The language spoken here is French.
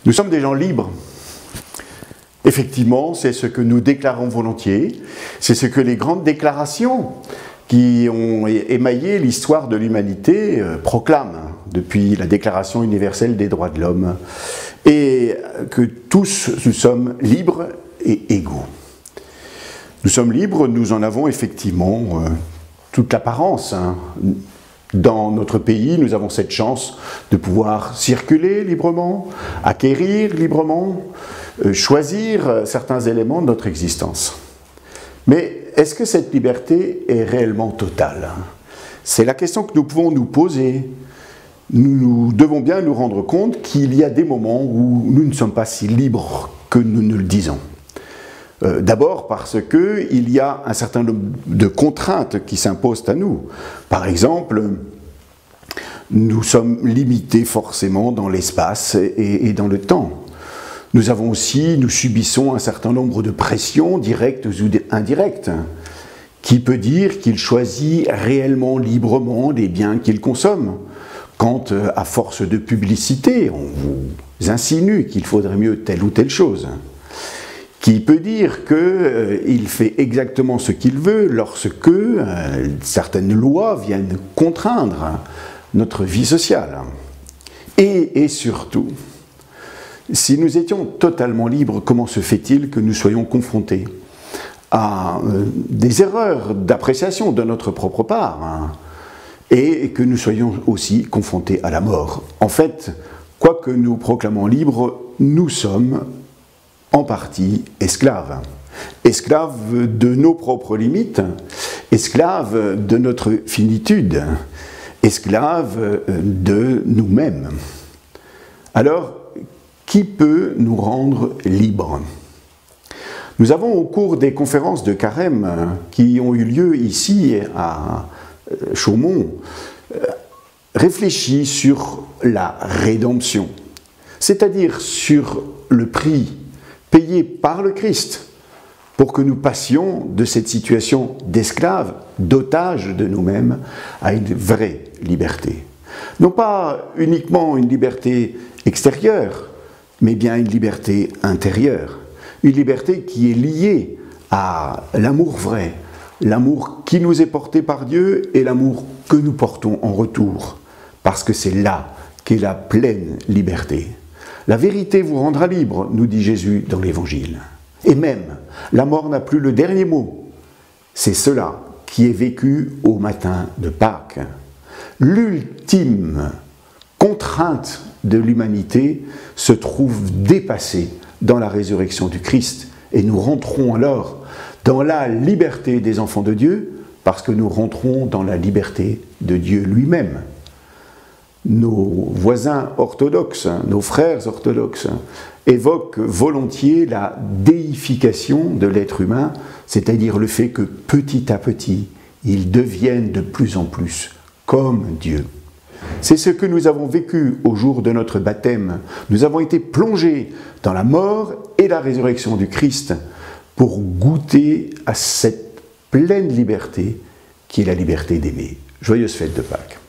Nous sommes des gens libres. Effectivement, c'est ce que nous déclarons volontiers, c'est ce que les grandes déclarations qui ont émaillé l'histoire de l'humanité proclament depuis la Déclaration universelle des droits de l'homme, et que tous nous sommes libres et égaux. Nous sommes libres, nous en avons effectivement toute l'apparence. Dans notre pays, nous avons cette chance de pouvoir circuler librement, acquérir librement, choisir certains éléments de notre existence. Mais est-ce que cette liberté est réellement totale? C'est la question que nous pouvons nous poser. Nous devons bien nous rendre compte qu'il y a des moments où nous ne sommes pas si libres que nous ne le disons. D'abord parce qu'il y a un certain nombre de contraintes qui s'imposent à nous. Par exemple, nous sommes limités forcément dans l'espace et dans le temps. Nous subissons un certain nombre de pressions directes ou indirectes. Qui peut dire qu'il choisit réellement librement les biens qu'il consomme, quand, à force de publicité, on vous insinue qu'il faudrait mieux telle ou telle chose? Qui peut dire qu'il fait exactement ce qu'il veut lorsque certaines lois viennent contraindre notre vie sociale? Et surtout, si nous étions totalement libres, comment se fait-il que nous soyons confrontés à des erreurs d'appréciation de notre propre part, et que nous soyons aussi confrontés à la mort? En fait, quoi que nous proclamons libres, nous sommes en partie esclaves. Esclaves de nos propres limites, esclaves de notre finitude, esclaves de nous-mêmes. Alors, qui peut nous rendre libres? Nous avons, au cours des conférences de Carême qui ont eu lieu ici à Chaumont, réfléchi sur la rédemption, c'est-à-dire sur le prix payé par le Christ pour que nous passions de cette situation d'esclave, d'otage de nous-mêmes, à une vraie liberté. Non pas uniquement une liberté extérieure, mais bien une liberté intérieure. Une liberté qui est liée à l'amour vrai, l'amour qui nous est porté par Dieu et l'amour que nous portons en retour, parce que c'est là qu'est la pleine liberté. La vérité vous rendra libre, nous dit Jésus dans l'Évangile. Et même, la mort n'a plus le dernier mot. C'est cela qui est vécu au matin de Pâques. L'ultime contrainte de l'humanité se trouve dépassée dans la résurrection du Christ. Et nous rentrons alors dans la liberté des enfants de Dieu, parce que nous rentrons dans la liberté de Dieu lui-même. Nos voisins orthodoxes, nos frères orthodoxes, évoquent volontiers la déification de l'être humain, c'est-à-dire le fait que petit à petit, ils deviennent de plus en plus comme Dieu. C'est ce que nous avons vécu au jour de notre baptême. Nous avons été plongés dans la mort et la résurrection du Christ pour goûter à cette pleine liberté qui est la liberté d'aimer. Joyeuse fête de Pâques.